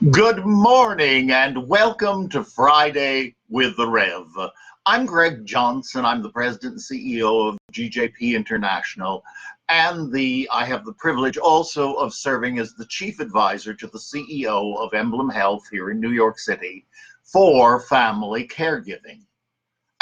Good morning and welcome to Friday with the Rev. I'm Greg Johnson. I'm the president and CEO of GJP International, and I have the privilege also of serving as the chief advisor to the CEO of Emblem Health here in New York City for family caregiving.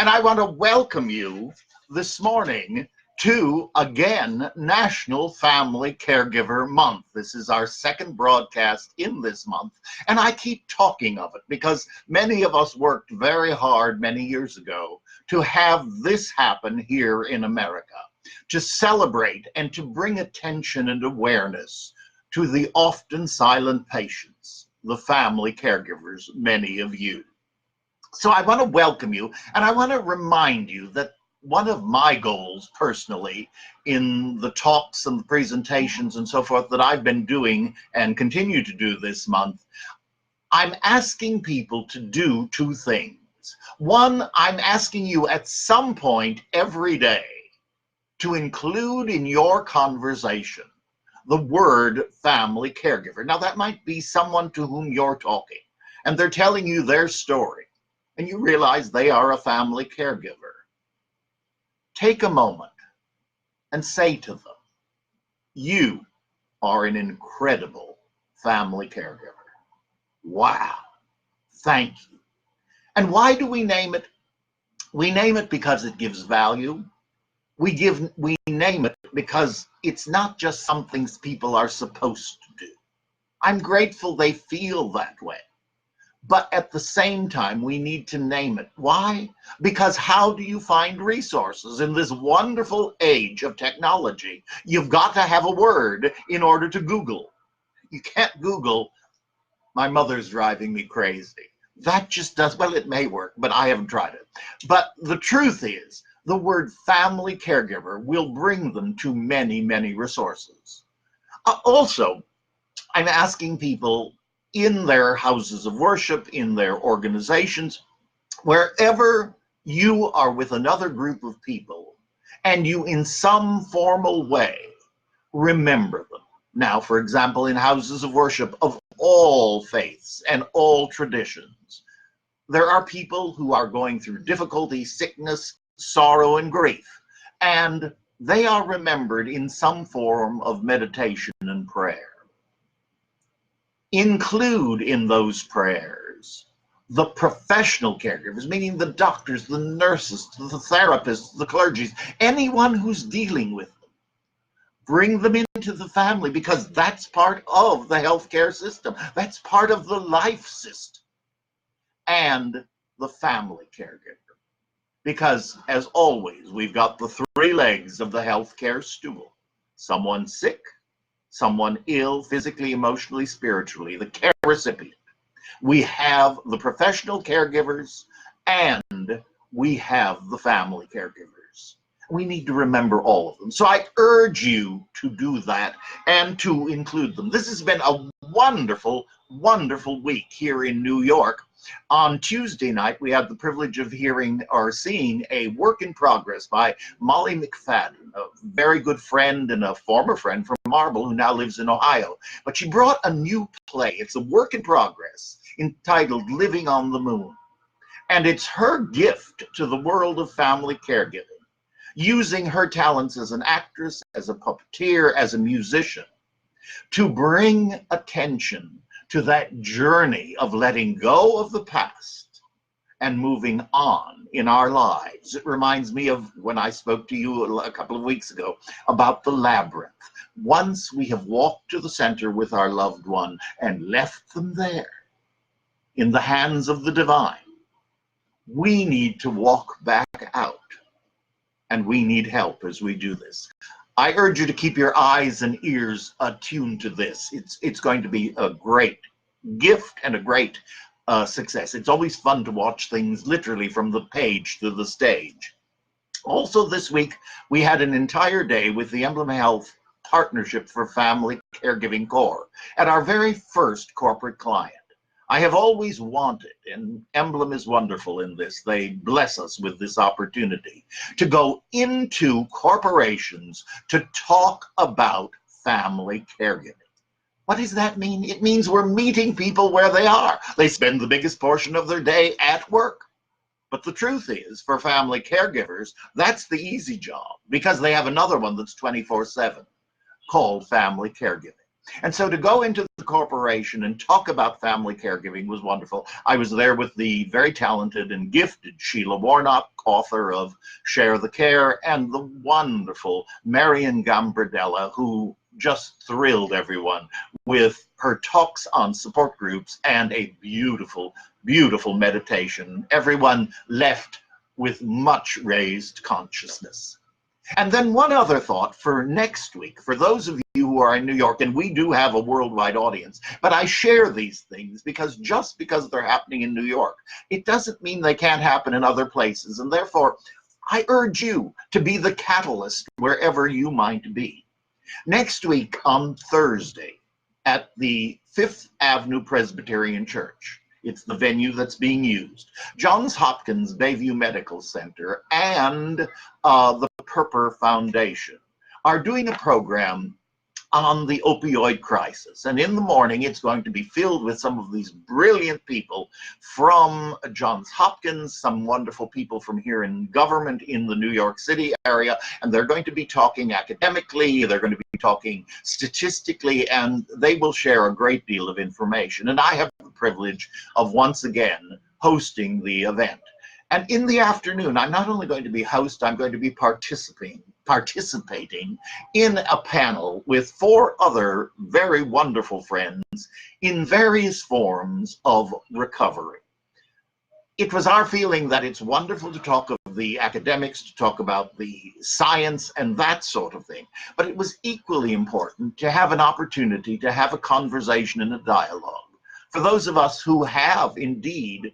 And I want to welcome you this morning to, again, National Family Caregiver Month. This is our second broadcast in this month, and I keep talking of it because many of us worked very hard many years ago to have this happen here in America, to celebrate and to bring attention and awareness to the often silent patients, the family caregivers, many of you. So I want to welcome you, and I want to remind you that one of my goals personally in the talks and the presentations and so forth that I've been doing and continue to do this month, I'm asking people to do two things. One, I'm asking you at some point every day to include in your conversation the word family caregiver. Now, that might be someone to whom you're talking, and they're telling you their story, and you realize they are a family caregiver. Take a moment and say to them, you are an incredible family caregiver. Wow, thank you. And why do we name it? We name it because it gives value. We name it because it's not just something people are supposed to do. I'm grateful they feel that way. But at the same time, we need to name it. Why? Because how do you find resources in this wonderful age of technology? You've got to have a word in order to Google. You can't Google, my mother's driving me crazy. That just does, well, it may work, but I haven't tried it. But the truth is, the word family caregiver will bring them to many, many resources. Also, I'm asking people in their houses of worship, in their organizations, wherever you are with another group of people, and you in some formal way remember them. Now, for example, in houses of worship of all faiths and all traditions, there are people who are going through difficulty, sickness, sorrow, and grief, and they are remembered in some form of meditation and prayer. Include in those prayers the professional caregivers, meaning the doctors, the nurses, the therapists, the clergy, anyone who's dealing with them. Bring them into the family because that's part of the healthcare system. That's part of the life system. And the family caregiver. Because, as always, we've got the three legs of the healthcare stool. Someone sick, someone ill, physically, emotionally, spiritually, the care recipient. We have the professional caregivers and we have the family caregivers. We need to remember all of them. So I urge you to do that and to include them. This has been a wonderful, wonderful week here in New York. On Tuesday night, we had the privilege of hearing or seeing a work in progress by Molly McFadden, a very good friend and a former friend from Marble who now lives in Ohio. But she brought a new play. It's a work in progress entitled Living on the Moon. And it's her gift to the world of family caregiving, using her talents as an actress, as a puppeteer, as a musician, to bring attention to that journey of letting go of the past and moving on in our lives. It reminds me of when I spoke to you a couple of weeks ago about the labyrinth. Once we have walked to the center with our loved one and left them there in the hands of the divine, we need to walk back out, and we need help as we do this. I urge you to keep your eyes and ears attuned to this. It's going to be a great gift and a great success. It's always fun to watch things literally from the page to the stage. Also this week, we had an entire day with the Emblem Health Partnership for Family Caregiving Corps at our very first corporate client. I have always wanted, and Emblem is wonderful in this, they bless us with this opportunity, to go into corporations to talk about family caregiving. What does that mean? It means we're meeting people where they are. They spend the biggest portion of their day at work. But the truth is, for family caregivers, that's the easy job because they have another one that's 24/7 called family caregiving. And so to go into the corporation and talk about family caregiving was wonderful. I was there with the very talented and gifted Sheila Warnock, author of Share the Care, and the wonderful Marian Gambardella, who just thrilled everyone with her talks on support groups and a beautiful, beautiful meditation. Everyone left with much raised consciousness. And then one other thought for next week, for those of you who are in New York, and we do have a worldwide audience, but I share these things because just because they're happening in New York, it doesn't mean they can't happen in other places. And therefore, I urge you to be the catalyst wherever you might be. Next week on Thursday at the Fifth Avenue Presbyterian Church, it's the venue that's being used, Johns Hopkins Bayview Medical Center and the Perper Foundation are doing a program on the opioid crisis. And in the morning, it's going to be filled with some of these brilliant people from Johns Hopkins, some wonderful people from here in government in the New York City area. And they're going to be talking academically, they're going to be talking statistically, and they will share a great deal of information. And I have the privilege of once again hosting the event. And in the afternoon, I'm not only going to be host, I'm going to be participating in a panel with 4 other very wonderful friends in various forms of recovery. It was our feeling that it's wonderful to talk of the academics, to talk about the science and that sort of thing, but it was equally important to have an opportunity to have a conversation and a dialogue for those of us who have indeed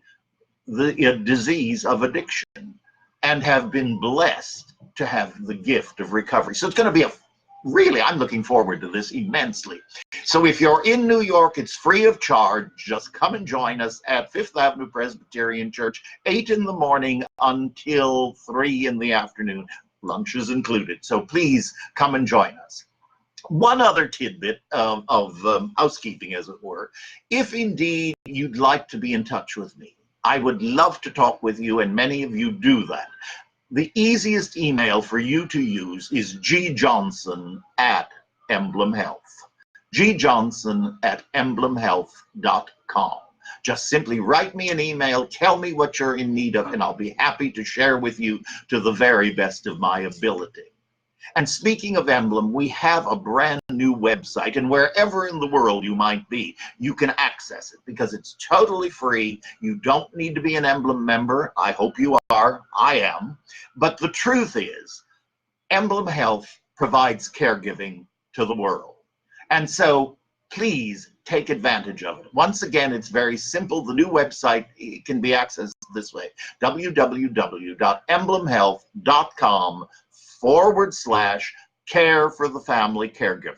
the disease of addiction and have been blessed to have the gift of recovery. So it's going to be really, I'm looking forward to this immensely. So if you're in New York, it's free of charge. Just come and join us at Fifth Avenue Presbyterian Church, 8 in the morning until 3 in the afternoon. Lunch is included. So please come and join us. One other tidbit of housekeeping, as it were. If indeed you'd like to be in touch with me, I would love to talk with you, and many of you do that. The easiest email for you to use is gjohnson@Emblem Health. gjohnson@emblemhealth.com. Just simply write me an email, tell me what you're in need of, and I'll be happy to share with you to the very best of my ability. And speaking of Emblem, we have a brand new website, and wherever in the world you might be, you can access it because it's totally free. You don't need to be an Emblem member. I hope you are. I am. But the truth is, Emblem Health provides caregiving to the world. And so please take advantage of it. Once again, it's very simple. The new website can be accessed this way: www.emblemhealth.com/care for the family caregiver.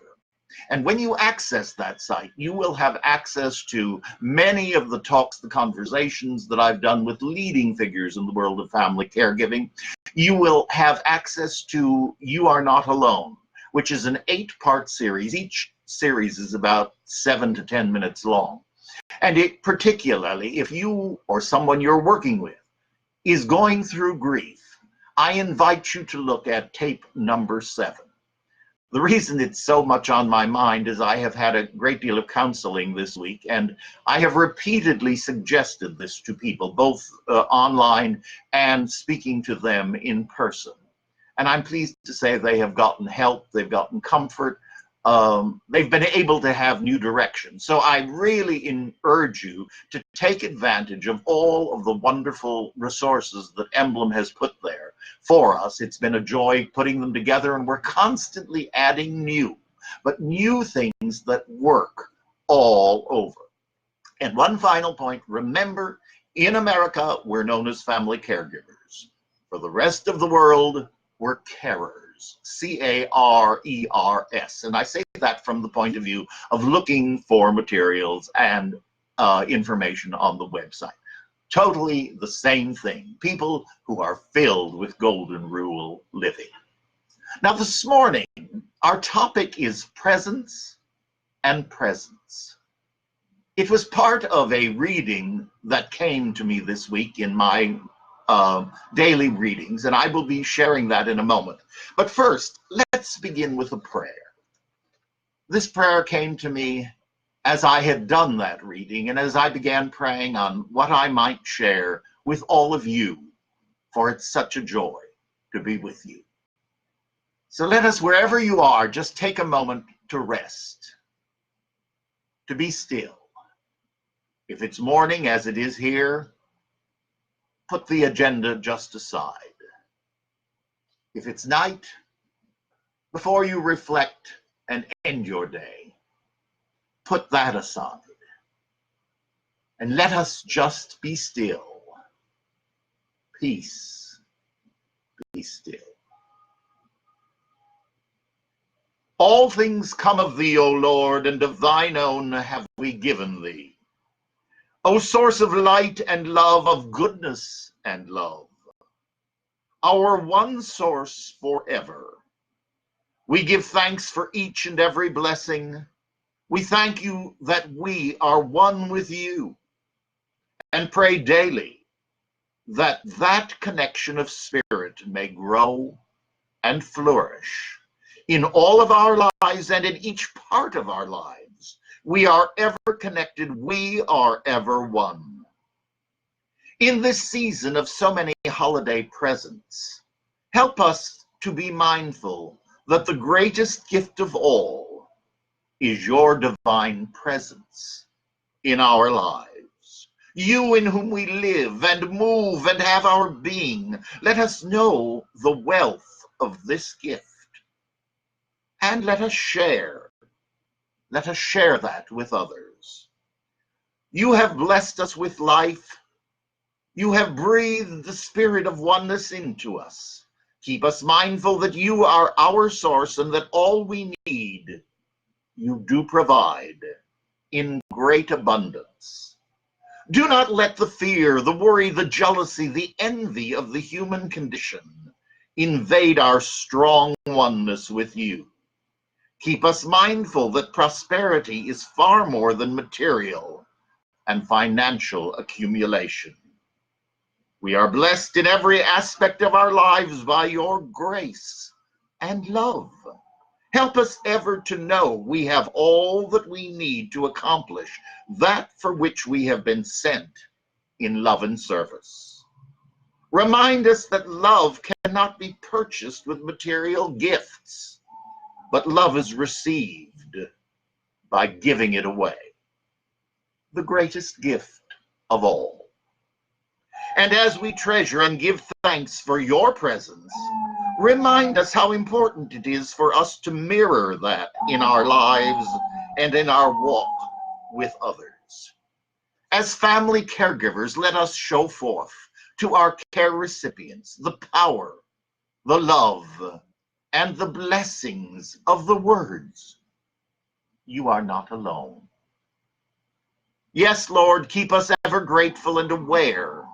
And when you access that site, you will have access to many of the talks, the conversations that I've done with leading figures in the world of family caregiving. You will have access to You Are Not Alone, which is an 8-part series. Each series is about 7 to 10 minutes long. And it particularly, if you or someone you're working with is going through grief, I invite you to look at tape number 7. The reason it's so much on my mind is I have had a great deal of counseling this week, and I have repeatedly suggested this to people, both online and speaking to them in person. And I'm pleased to say they have gotten help, they've gotten comfort, they've been able to have new direction. So I really urge you to take advantage of all of the wonderful resources that Emblem has put there for us. It's been a joy putting them together, and we're constantly adding new things that work all over. And one final point, remember, in America, we're known as family caregivers. For the rest of the world, we're carers. C-A-R-E-R-S. And I say that from the point of view of looking for materials and information on the website. Totally the same thing. People who are filled with golden rule living. Now this morning, our topic is presence and presence. It was part of a reading that came to me this week in my daily readings, and I will be sharing that in a moment. But first, let's begin with a prayer. This prayer came to me as I had done that reading and as I began praying on what I might share with all of you, for it's such a joy to be with you. So let us, wherever you are, just take a moment to rest, to be still. If it's morning, as it is here, put the agenda just aside. If it's night, before you reflect and end your day, put that aside. And let us just be still. Peace, be still. All things come of thee, O Lord, and of thine own have we given thee. O source of light and love, of goodness and love, our one source forever. We give thanks for each and every blessing. We thank you that we are one with you, and pray daily that that connection of spirit may grow and flourish in all of our lives and in each part of our lives. We are ever connected. We are ever one. In this season of so many holiday presents, help us to be mindful that the greatest gift of all is your divine presence in our lives. You in whom we live and move and have our being. Let us know the wealth of this gift. And let us share. Let us share that with others. You have blessed us with life. You have breathed the spirit of oneness into us. Keep us mindful that you are our source and that all we need, you do provide in great abundance. Do not let the fear, the worry, the jealousy, the envy of the human condition invade our strong oneness with you. Keep us mindful that prosperity is far more than material and financial accumulation. We are blessed in every aspect of our lives by your grace and love. Help us ever to know we have all that we need to accomplish that for which we have been sent in love and service. Remind us that love cannot be purchased with material gifts, but love is received by giving it away, the greatest gift of all. And as we treasure and give thanks for your presence, remind us how important it is for us to mirror that in our lives and in our walk with others. As family caregivers, let us show forth to our care recipients the power, the love, and the blessings of the words, "You are not alone." Yes, Lord, keep us ever grateful and aware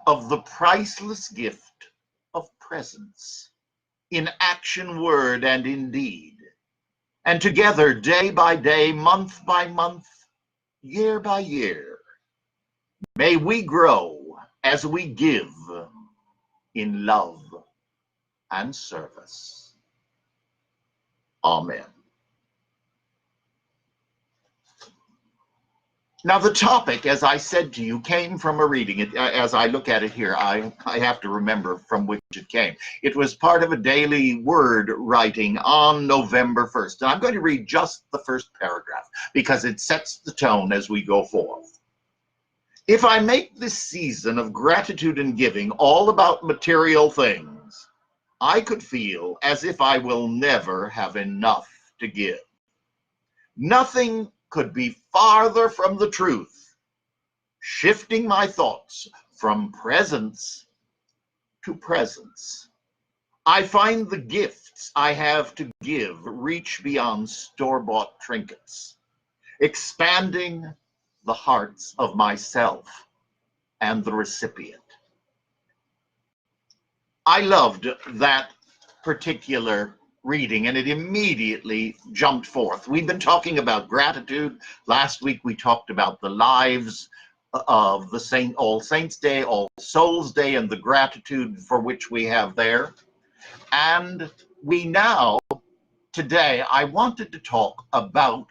of the priceless gift of presence in action, word, and in deed. And together, day by day, month by month, year by year, may we grow as we give in love and service. Amen. Now, the topic, as I said to you, came from a reading. As I look at it here, I have to remember from which it came. It was part of a daily word writing on November 1st. And I'm going to read just the first paragraph because it sets the tone as we go forth. If I make this season of gratitude and giving all about material things, I could feel as if I will never have enough to give. Nothing could be farther from the truth, shifting my thoughts from presence to presence. I find the gifts I have to give reach beyond store-bought trinkets, expanding the hearts of myself and the recipient. I loved that particular reading, and it immediately jumped forth. We've been talking about gratitude. Last week we talked about the lives of the All Saints Day, All Souls Day, and the gratitude for which we have there. And we now, today, I wanted to talk about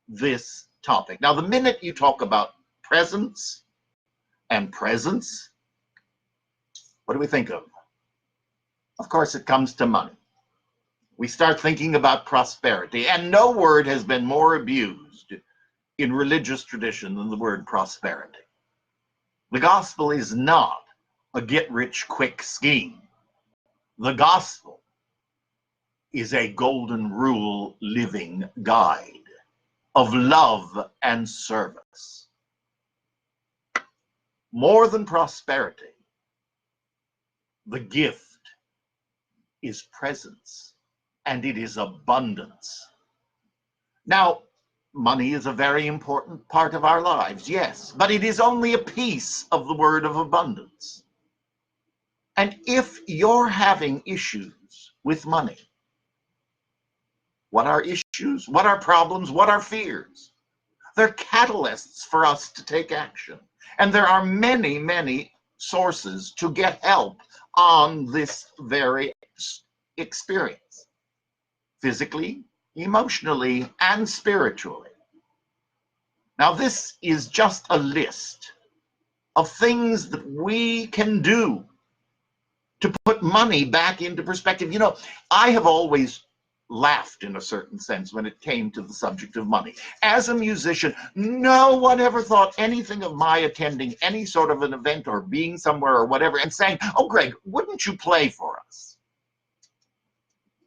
this topic. Now, the minute you talk about presence and presence, what do we think of? Of course, it comes to money. We start thinking about prosperity, and no word has been more abused in religious tradition than the word prosperity. The gospel is not a get-rich-quick scheme. The gospel is a golden rule living guide of love and service. More than prosperity, the gift is presence, and it is abundance. Now, money is a very important part of our lives, yes, but it is only a piece of the word of abundance. And if you're having issues with money, what are issues? What are problems? What are fears? They're catalysts for us to take action. And there are many, many sources to get help on this very experience, physically, emotionally, and spiritually. Now, this is just a list of things that we can do to put money back into perspective. You know, I have always laughed in a certain sense when it came to the subject of money. As a musician, no one ever thought anything of my attending any sort of an event or being somewhere or whatever and saying, "Oh, Greg, wouldn't you play for us?"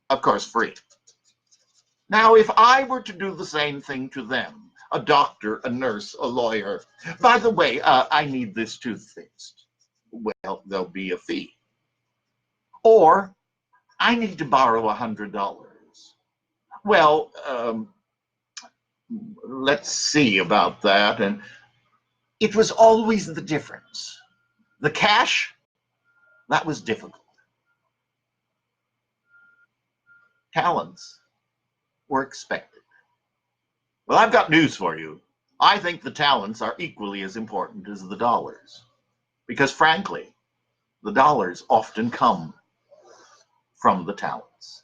Of course, free. Now, if I were to do the same thing to them, a doctor, a nurse, a lawyer, by the way, I need this tooth fixed. Well, there'll be a fee. Or, I need to borrow $100. Well, let's see about that. And it was always the difference. The cash, that was difficult. Talents were expected. Well, I've got news for you. I think the talents are equally as important as the dollars. Because frankly, the dollars often come from the talents.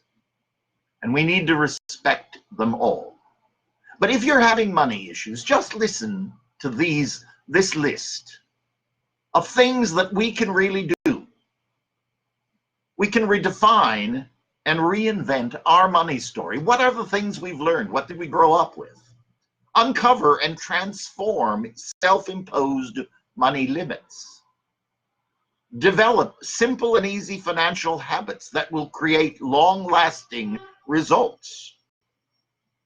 And we need to respect them all. But if you're having money issues, just listen to this list of things that we can really do. We can redefine and reinvent our money story. What are the things we've learned? What did we grow up with? Uncover and transform self-imposed money limits. Develop simple and easy financial habits that will create long-lasting results.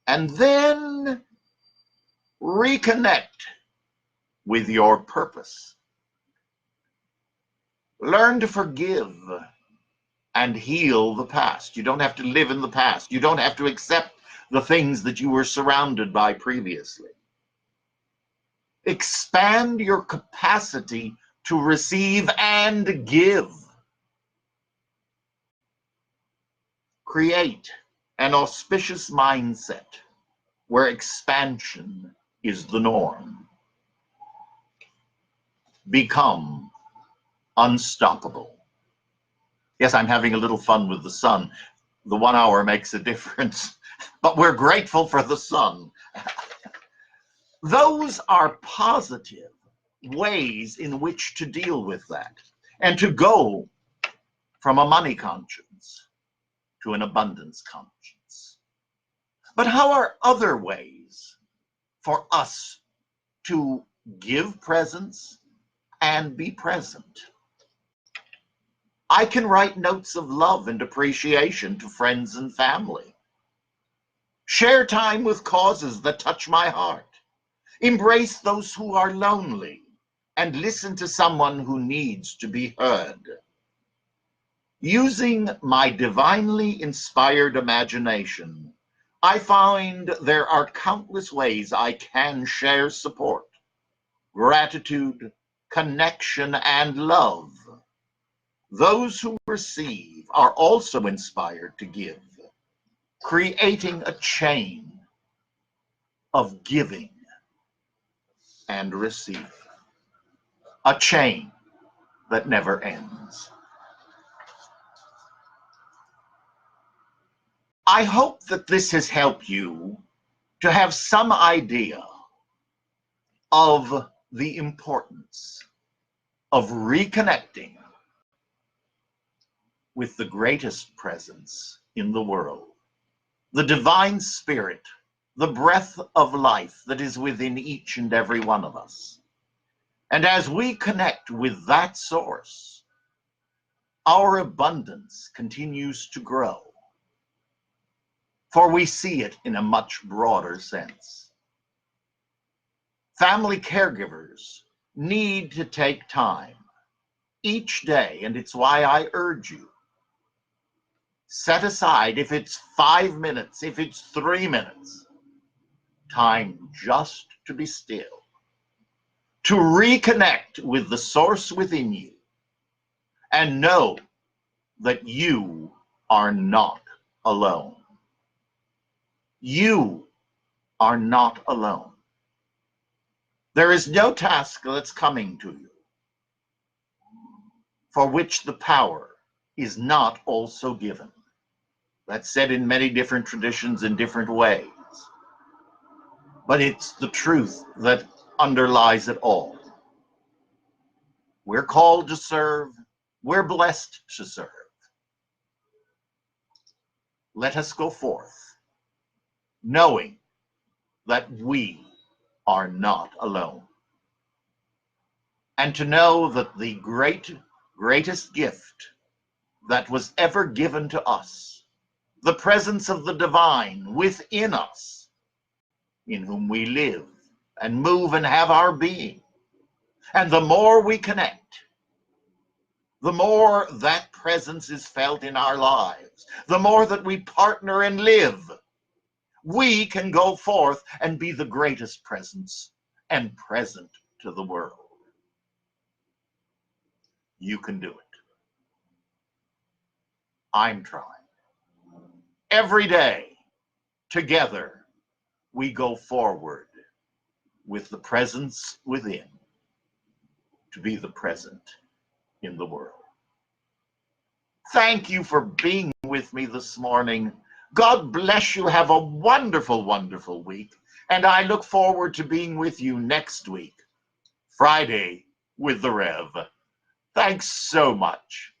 And then reconnect with your purpose. Learn to forgive and heal the past. You don't have to live in the past. You don't have to accept the things that you were surrounded by previously. Expand your capacity to receive and give. Create an auspicious mindset where expansion is the norm. Become unstoppable. Yes, I'm having a little fun with the sun. The 1 hour makes a difference, but we're grateful for the sun. Those are positive ways in which to deal with that and to go from a money conscience to an abundance conscience. But how are other ways for us to give presence and be present? I can write notes of love and appreciation to friends and family. Share time with causes that touch my heart. Embrace those who are lonely and listen to someone who needs to be heard. Using my divinely inspired imagination, I find there are countless ways I can share support, gratitude, connection, and love. Those who receive are also inspired to give. creating a chain of giving and receiving, a chain that never ends. I hope that this has helped you to have some idea of the importance of reconnecting with the greatest presence in the world, the divine spirit, the breath of life that is within each and every one of us. And as we connect with that source, our abundance continues to grow, for we see it in a much broader sense. Family caregivers need to take time each day, and it's why I urge you, set aside, if it's 5 minutes, if it's 3 minutes, time just to be still, to reconnect with the source within you, and know that you are not alone. You are not alone. There is no task that's coming to you for which the power is not also given. That's said in many different traditions in different ways. But it's the truth that underlies it all. We're called to serve. We're blessed to serve. Let us go forth, knowing that we are not alone. And to know that the greatest gift that was ever given to us, the presence of the divine within us, in whom we live and move and have our being. And the more we connect, the more that presence is felt in our lives, the more that we partner and live, we can go forth and be the greatest presence and present to the world. You can do it. I'm trying. Every day, together, we go forward with the presence within to be the present in the world. Thank you for being with me this morning. God bless you. Have a wonderful, wonderful week. And I look forward to being with you next week, Friday with the Rev. Thanks so much.